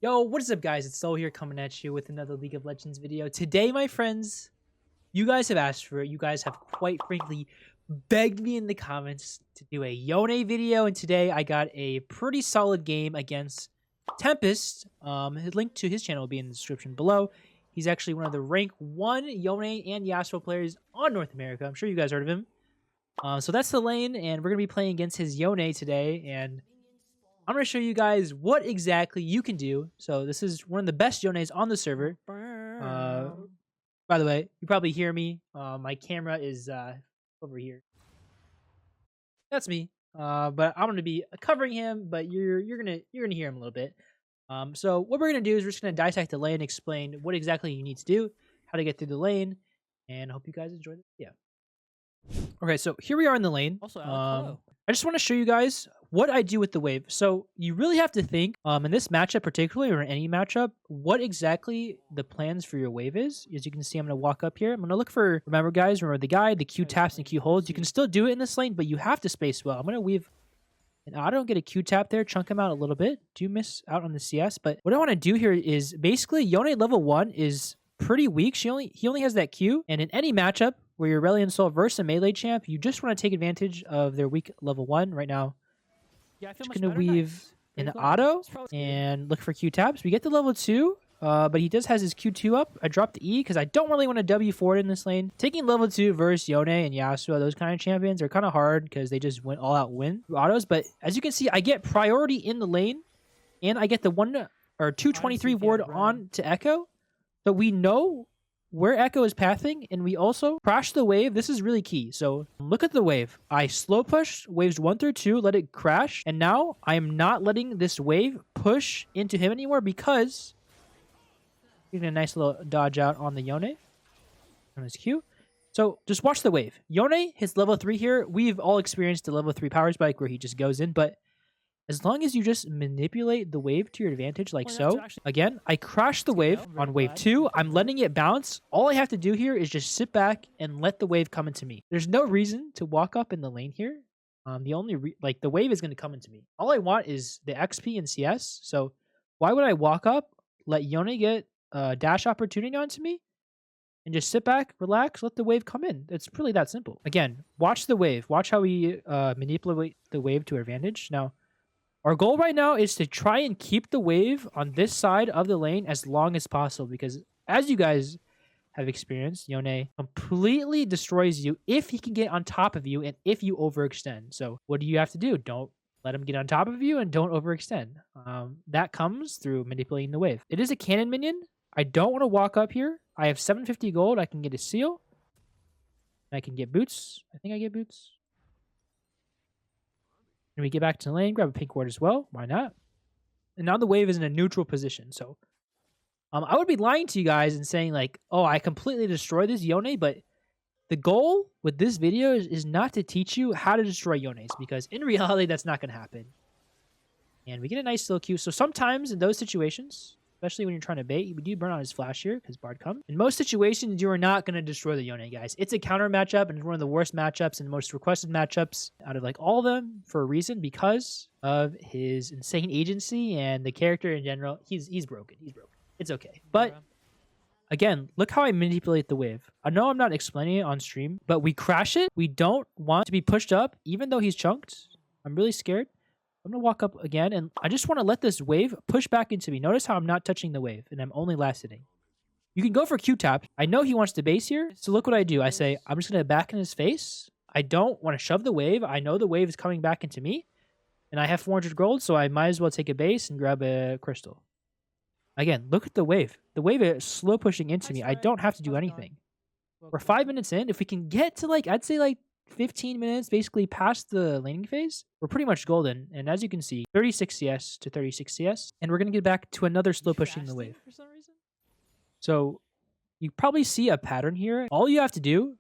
Yo, what is up, guys? It's Sol here coming at you with another League of Legends video. Today, my friends, you guys have asked for it. You guys have quite frankly begged me in the comments to do a Yone video, and today I got a pretty solid game against Tempest. His link to his channel will be in the description below. He's actually one of the rank 1 Yone and Yasuo players on North America. I'm sure you guys heard of him. So that's the lane, and we're going to be playing against his Yone today, and I'm going to show you guys what exactly you can do. So this is one of the best Yones on the server. By the way, you probably hear me. My camera is over here. That's me. But I'm going to be covering him, but you're gonna hear him a little bit. So what we're going to do is we're just going to dissect the lane, explain what exactly you need to do, how to get through the lane, and I hope you guys enjoy the video. Okay, so here we are in the lane. Also, Alec, I just want to show you guys what I do with the wave. So you really have to think, in this matchup particularly, or in any matchup, what exactly the plans for your wave is. As you can see, I'm going to walk up here. I'm going to look for, remember the guide, the Q taps and Q holds. You can still do it in this lane, but you have to space well. I'm going to weave an auto and get a Q tap there, chunk him out a little bit. Do miss out on the CS, but what I want to do here is basically Yone level 1 is pretty weak. He only has that Q, and in any matchup where you're Aurelion Sol versus a melee champ, you just want to take advantage of their weak level 1 right now. yeah, I feel Just much gonna better. weave Nice. an Pretty auto close. It's probably good. and look for Q taps. We get to level 2, but he does has his Q2 up. I dropped the E because I don't really want to W forward in this lane. Taking level 2 versus Yone and Yasuo, those kind of champions are kind of hard because they just went all out win through autos. But as you can see, I get priority in the lane, and I get the 223 ward on to Echo. So we know where Echo is pathing, and we also crash the wave. This is really key. So look at the wave. I slow push waves 1 through 2, let it crash, and now I am not letting this wave push into him anymore because getting a nice little dodge out on the Yone on his Q. So just watch the wave. Yone hits level 3 here. We've all experienced the level 3 power spike where he just goes in, but as long as you just manipulate the wave to your advantage like so. Again, I crash the wave on wave 2. I'm letting it bounce. All I have to do here is just sit back and let the wave come into me. There's no reason to walk up in the lane here. The wave is going to come into me. All I want is the XP and CS. So why would I walk up, let Yone get a dash opportunity onto me, and just sit back, relax, let the wave come in? It's really that simple. Again, watch the wave. Watch how we manipulate the wave to our advantage. Now, our goal right now is to try and keep the wave on this side of the lane as long as possible because, as you guys have experienced, Yone completely destroys you if he can get on top of you and if you overextend. So what do you have to do? Don't let him get on top of you and don't overextend. That comes through manipulating the wave. It is a cannon minion. I don't want to walk up here. I have 750 gold. I can get a seal. I can get boots. I think I get boots. And we get back to the lane, grab a pink ward as well. Why not? And now the wave is in a neutral position. So I would be lying to you guys and saying like, oh, I completely destroyed this Yone. But the goal with this video is not to teach you how to destroy Yones because in reality, that's not going to happen. And we get a nice little Q. So sometimes in those situations, especially when you're trying to bait, we do burn on his flash here because Bard comes. In most situations, you are not going to destroy the Yone, guys. It's a counter matchup, and it's one of the worst matchups and most requested matchups out of like all of them for a reason because of his insane agency and the character in general. He's broken. He's broken. It's okay. But again, look how I manipulate the wave. I know I'm not explaining it on stream, but we crash it. We don't want to be pushed up, even though he's chunked. I'm really scared. I'm going to walk up again, and I just want to let this wave push back into me. Notice how I'm not touching the wave, and I'm only last hitting. You can go for Q-tap. I know he wants to base here, so look what I do. I say, I'm just going to back in his face. I don't want to shove the wave. I know the wave is coming back into me, and I have 400 gold, so I might as well take a base and grab a crystal. Again, look at the wave. The wave is slow pushing into me. I don't have to do anything. We're 5 minutes in. If we can get to, I'd say 15 minutes basically past the laning phase, we're pretty much golden. And as you can see, 36 CS to 36 CS, and we're going to get back to another slow pushing the wave. For some reason? So you probably see a pattern here. All you have to do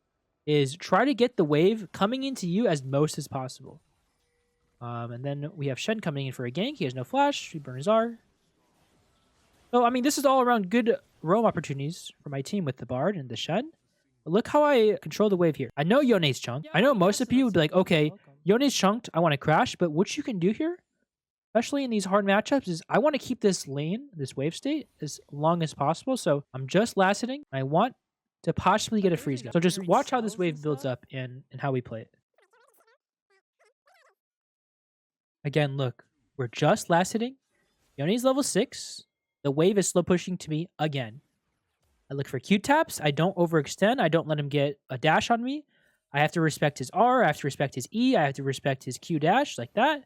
is try to get the wave coming into you as most as possible. And then we have Shen coming in for a gank. He has no flash. We burn his R. So, I mean, this is all around good roam opportunities for my team with the Bard and the Shen. Look how I control the wave here. I know Yone's chunked. I know most of you would be like, okay, Yone's chunked. I want to crash. But what you can do here especially in these hard matchups, is I want to keep this lane, this wave state, as long as possible. So I'm just last hitting. I want to possibly get a freeze gun. So just watch how this wave builds up and how we play it. Again, look, we're just last hitting. Yone's level 6. The wave is slow pushing to me again. I look for Q taps. I don't overextend. I don't let him get a dash on me. I have to respect his R. I have to respect his E. I have to respect his Q dash like that.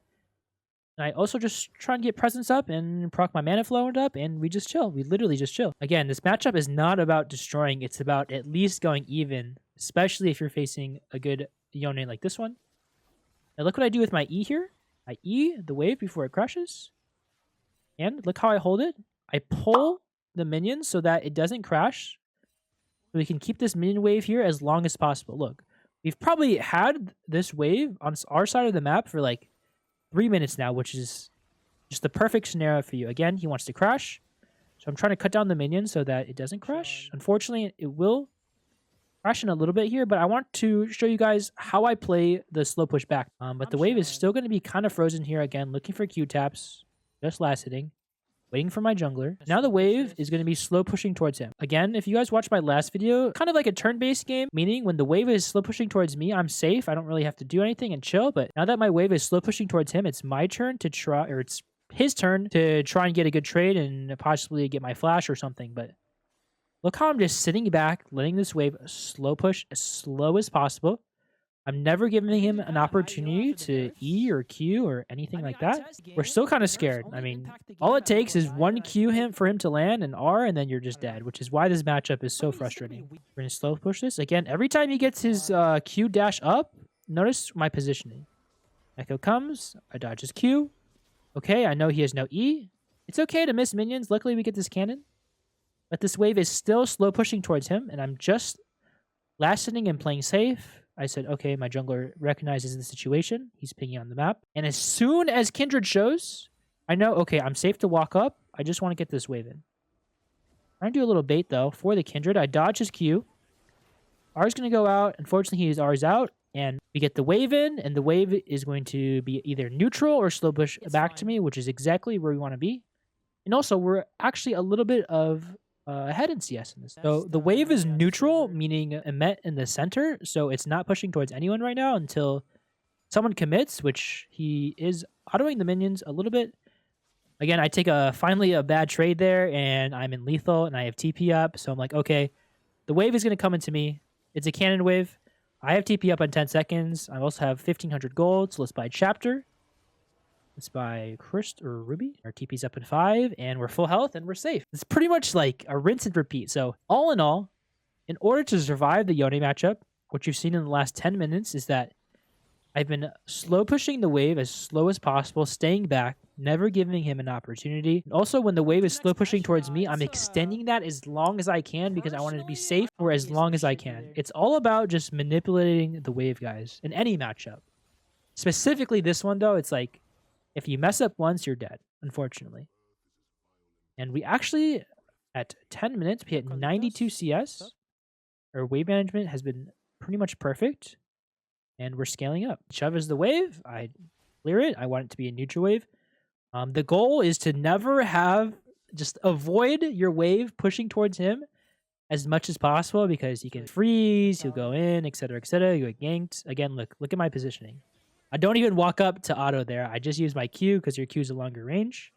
And I also just try and get presence up and proc my mana flow up, and we just chill. We literally just chill. Again, this matchup is not about destroying. It's about at least going even, especially if you're facing a good Yone like this one. Now look what I do with my E here. I E the wave before it crashes. And look how I hold it. I pull the minions so that it doesn't crash. So we can keep this minion wave here as long as possible. Look, we've probably had this wave on our side of the map for like 3 minutes now, which is just the perfect scenario for you. Again, he wants to crash. So I'm trying to cut down the minions so that it doesn't crash. Unfortunately, it will crash in a little bit here, but I want to show you guys how I play the slow push back. But the wave is still going to be kind of frozen here. Again, looking for Q taps. Just last hitting. Waiting for my jungler. Now the wave is going to be slow pushing towards him. Again, if you guys watched my last video, kind of like a turn-based game, meaning when the wave is slow pushing towards me, I'm safe. I don't really have to do anything and chill. But now that my wave is slow pushing towards him, it's my turn to try, or it's his turn to try and get a good trade and possibly get my flash or something. But look how I'm just sitting back, letting this wave slow push as slow as possible. I'm never giving him an opportunity to E or Q or anything like that. We're still kind of scared. I mean, all it takes is one Q for him to land and R, and then you're just dead, which is why this matchup is so frustrating. We're going to slow push this. Again, every time he gets his Q dash up, notice my positioning. Echo comes, I dodge his Q. Okay, I know he has no E. It's okay to miss minions. Luckily, we get this cannon. But this wave is still slow pushing towards him, and I'm just last hitting and playing safe. I said, okay, my jungler recognizes the situation. He's pinging on the map. And as soon as Kindred shows, I know, okay, I'm safe to walk up. I just want to get this wave in. I'm going to do a little bait, though, for the Kindred. I dodge his Q. R's going to go out. Unfortunately, his R's out. And we get the wave in, and the wave is going to be either neutral or slow push back to me, which is exactly where we want to be. And also, we're actually a little bit of ahead in CS in this. So the wave is neutral, meaning Emmet in the center, so it's not pushing towards anyone right now until someone commits, which he is autoing the minions a little bit. Again, I take finally a bad trade there, and I'm in lethal, and I have TP up, so I'm like, okay, the wave is going to come into me. It's a cannon wave. I have TP up in 10 seconds. I also have 1,500 gold, so let's buy Chapter. Let's buy Christ or Ruby. Our TP's up in 5, and we're full health, and we're safe. It's pretty much like a rinse and repeat. So all in all, in order to survive the Yone matchup, what you've seen in the last 10 minutes is that I've been slow pushing the wave as slow as possible, staying back, never giving him an opportunity. Also, when the wave is slow pushing towards me, I'm extending that as long as I can because I want to be safe for as long as I can. It's all about just manipulating the wave, guys, in any matchup. Specifically this one, though, it's like, if you mess up once, you're dead, unfortunately. And we actually, at 10 minutes, we hit 92 CS. Our wave management has been pretty much perfect. And we're scaling up. Shove is the wave. I clear it. I want it to be a neutral wave. The goal is to never just avoid your wave pushing towards him as much as possible because he can freeze, he'll go in, etc., etc. You get ganked. Again, look at my positioning. I don't even walk up to auto there. I just use my Q because your Q is a longer range.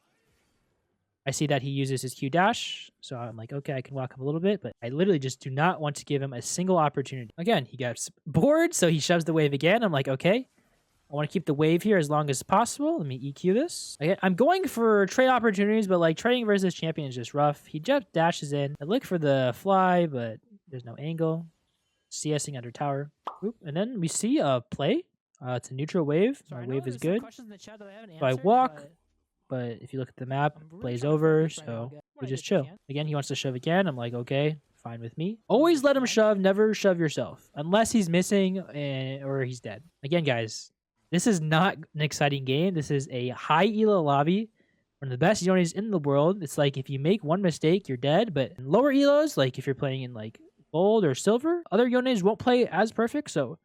I see that he uses his Q dash, so I'm like, okay, I can walk up a little bit, but I literally just do not want to give him a single opportunity. Again, he gets bored, so he shoves the wave again. I'm like, okay, I want to keep the wave here as long as possible. Let me EQ this. Okay, I'm going for trade opportunities, but like trading versus champion is just rough. He just dashes in. I look for the fly, but there's no angle. CSing under tower. Oop. And then we see a play. It's a neutral wave. So our wave is good. So I walk, but if you look at the map, plays over, so we just chill. Again, he wants to shove again. I'm like, okay, fine with me. Always let him shove, never shove yourself. Unless he's missing or he's dead. Again, guys, this is not an exciting game. This is a high elo lobby. One of the best Yones in the world. It's like if you make one mistake, you're dead. But in lower elos, like if you're playing in like gold or silver, other Yones won't play as perfect, so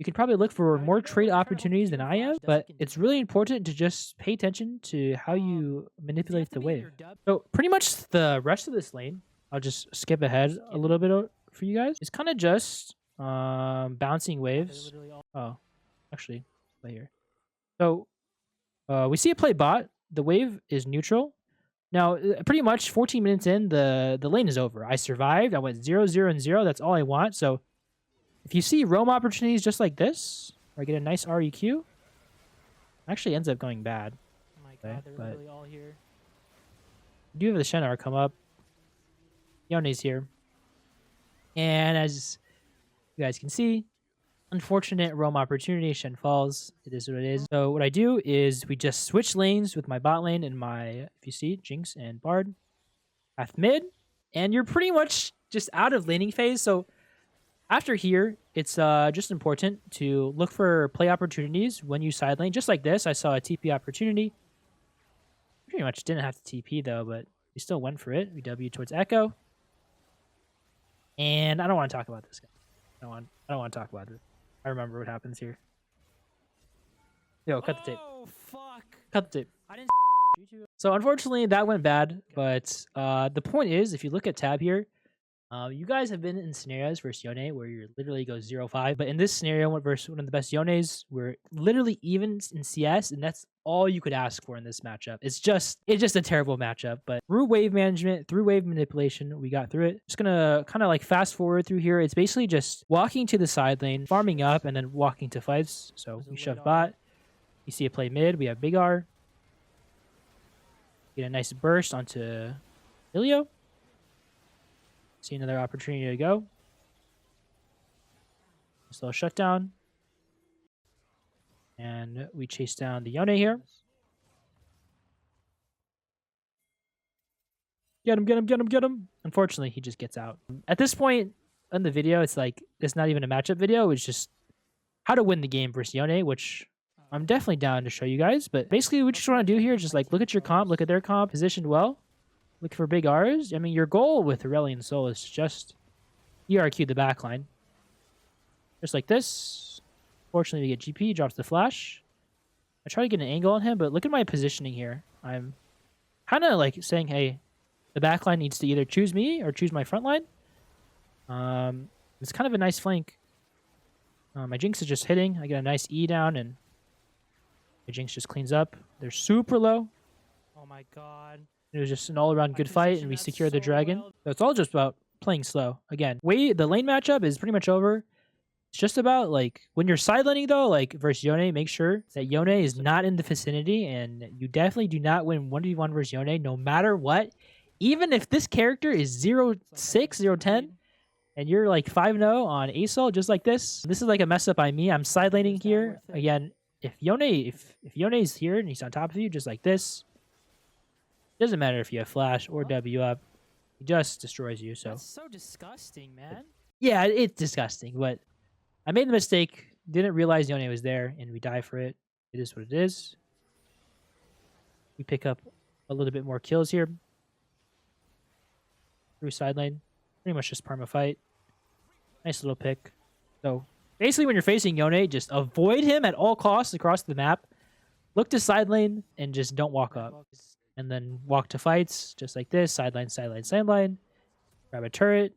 You can probably look for more trade opportunities than I am, but it's really important to just pay attention to how you manipulate the wave. So pretty much the rest of this lane, I'll just skip ahead a little bit for you guys. It's kind of just bouncing waves. Oh, actually, right here. So we see it play bot. The wave is neutral. Now, pretty much 14 minutes in, the lane is over. I survived. I went 0, 0, and 0. That's all I want. So if you see roam opportunities just like this, or I get a nice REQ, actually ends up going bad. Oh my god, they're literally all here. I do have the Shenar come up. Yone's here. And as you guys can see, unfortunate roam opportunity. Shen falls. It is what it is. So what I do is we just switch lanes with my bot lane and my, if you see, Jinx and Bard. Path mid. And you're pretty much just out of laning phase. So after here, it's just important to look for play opportunities when you side lane. Just like this, I saw a TP opportunity. Pretty much didn't have to TP though, but we still went for it. We W towards Echo. And I don't want to talk about this guy. I don't want to talk about it. I remember what happens here. Yo, cut the tape. Oh, fuck. Cut the tape. I didn't So unfortunately, that went bad. But the point is, if you look at tab here, you guys have been in scenarios versus Yone where you literally go 0-5. But in this scenario, versus one of the best Yones, we're literally even in CS, and that's all you could ask for in this matchup. It's just a terrible matchup. But through wave management, through wave manipulation, we got through it. Just gonna kind of like fast forward through here. It's basically just walking to the side lane, farming up, and then walking to fights. So we shove bot. You see it play mid. We have big R. Get a nice burst onto Ilio. See another opportunity to go. This little shutdown. And we chase down the Yone here. Get him, get him, get him, get him. Unfortunately, he just gets out. At this point in the video, it's like, it's not even a matchup video. It's just how to win the game versus Yone, which I'm definitely down to show you guys. But basically, what you just want to do here is just like, look at your comp, look at their comp, positioned well. Look for big R's. I mean, your goal with Aurelion Sol is just ERQ the backline. Just like this. Fortunately, we get GP, drops the flash. I try to get an angle on him, but look at my positioning here. I'm kind of like saying, hey, the backline needs to either choose me or choose my front line. It's kind of a nice flank. My Jinx is just hitting. I get a nice E down, and my Jinx just cleans up. They're super low. Oh my god. It was just an all-around good fight, and we secured the dragon. Well. So it's all just about playing slow. Again, the lane matchup is pretty much over. It's just about, like, when you're side laning, though, like, versus Yone, make sure that Yone is not in the vicinity, and you definitely do not win 1v1 versus Yone, no matter what. Even if this character is 0-6, 0-10, and you're, like, 5-0 on ASOL, just like this. This is, like, a mess up by me. I'm side laning here. Again, if Yone's here and he's on top of you, just like this, doesn't matter if you have flash or W up, he just destroys you. So That's so disgusting, man. yeah, it's disgusting. But I made the mistake, didn't realize Yone was there, and we die for it. It is what it is. We pick up a little bit more kills here through side lane. Pretty much just perma fight. Nice little pick. So basically, when you're facing Yone, just avoid him at all costs across the map. Look to side lane and just don't walk up. And then walk to fights, just like this. Sideline, sideline, sideline. Grab a turret.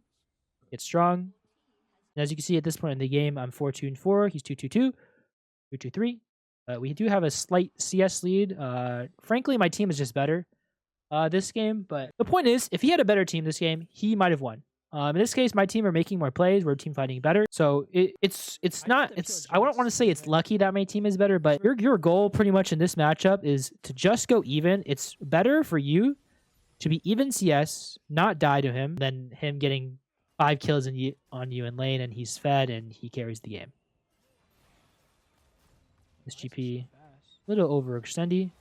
Get strong. And as you can see at this point in the game, I'm 4-2-4. He's 2-2-2. 2-2-3. We do have a slight CS lead. Frankly, my team is just better this game. But the point is, if he had a better team this game, he might have won. In this case, my team are making more plays. We're team fighting better. So it's not. I don't want to say it's lucky that my team is better, but your goal pretty much in this matchup is to just go even. It's better for you to be even CS, not die to him, than him getting 5 kills on you in lane and he's fed and he carries the game. This GP, a little overextendy.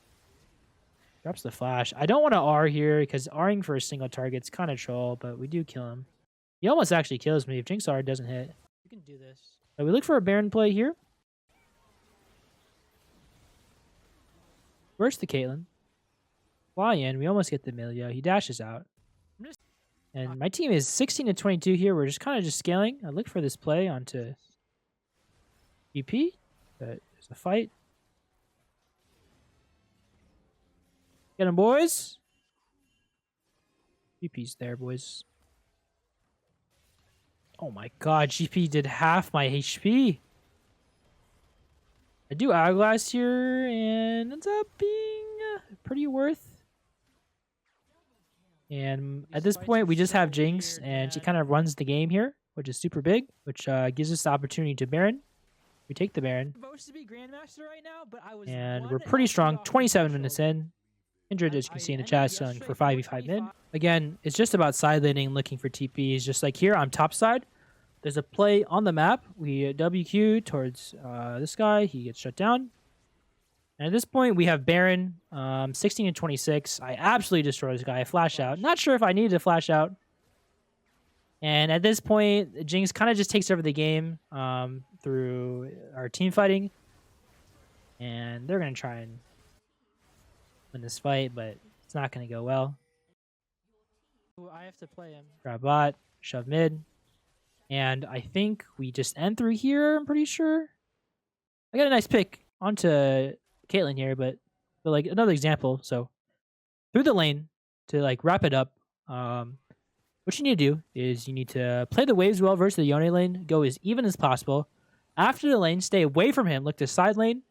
Drops the flash. I don't want to R here because R'ing for a single target's kind of troll, but we do kill him. He almost actually kills me if Jinx R doesn't hit. You can do this. So we look for a Baron play here. Where's the Caitlyn? Fly in. We almost get the Milio. He dashes out. And my team is 16-22 here. We're just kind of just scaling. I look for this play onto GP, but there's a fight. Get him, boys. GP's there, boys. Oh my god, GP did half my HP. I do Hourglass here, and ends up being pretty worth. And at this point, we just have Jinx, and she kind of runs the game here, which is super big, which gives us the opportunity to Baron. We take the Baron. Supposed to be Grandmaster right now, but I was And one we're pretty LP strong. off 27 the minutes threshold. in. Injured, as you can see in the ended chat, selling yesterday for 5v5 mid. 425. Again, it's just about side laning, looking for TPs. Just like here, I'm top side. There's a play on the map. We WQ towards this guy. He gets shut down. And at this point, we have Baron, 16 and 26. I absolutely destroy this guy. I flash out. Not sure if I needed to flash out. And at this point, Jinx kind of just takes over the game through our team fighting. And they're going to try and win this fight, but it's not going to go well. Ooh, I have to play him. Grab bot, shove mid. And I think we just end through here, I'm pretty sure. I got a nice pick onto Caitlyn here, but like another example. So through the lane to like wrap it up, what you need to do is you need to play the waves well versus the Yone lane, go as even as possible. After the lane, stay away from him, look to side lane.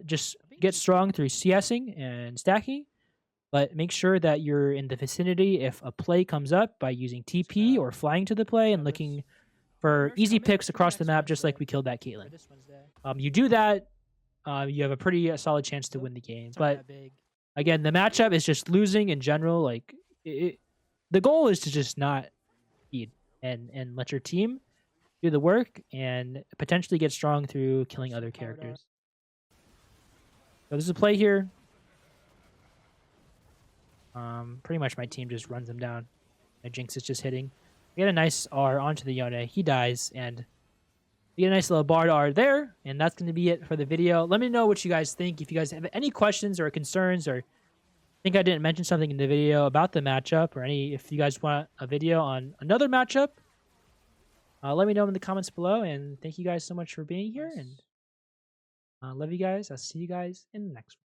Just get strong through CSing and stacking, but make sure that you're in the vicinity if a play comes up by using TP or flying to the play and looking for easy picks across the map, just like we killed that Caitlyn. This Wednesday. You do that, you have a pretty solid chance to win the game. But again, the matchup is just losing in general. Like the goal is to just not feed and let your team do the work and potentially get strong through killing other characters. So there's a play here. Pretty much my team just runs him down. And Jinx is just hitting. We get a nice R onto the Yone. He dies, and we get a nice little bar to R there, and that's going to be it for the video. Let me know what you guys think. If you guys have any questions or concerns, or think I didn't mention something in the video about the matchup, or if you guys want a video on another matchup, let me know in the comments below. And thank you guys so much for being here, and love you guys. I'll see you guys in the next one.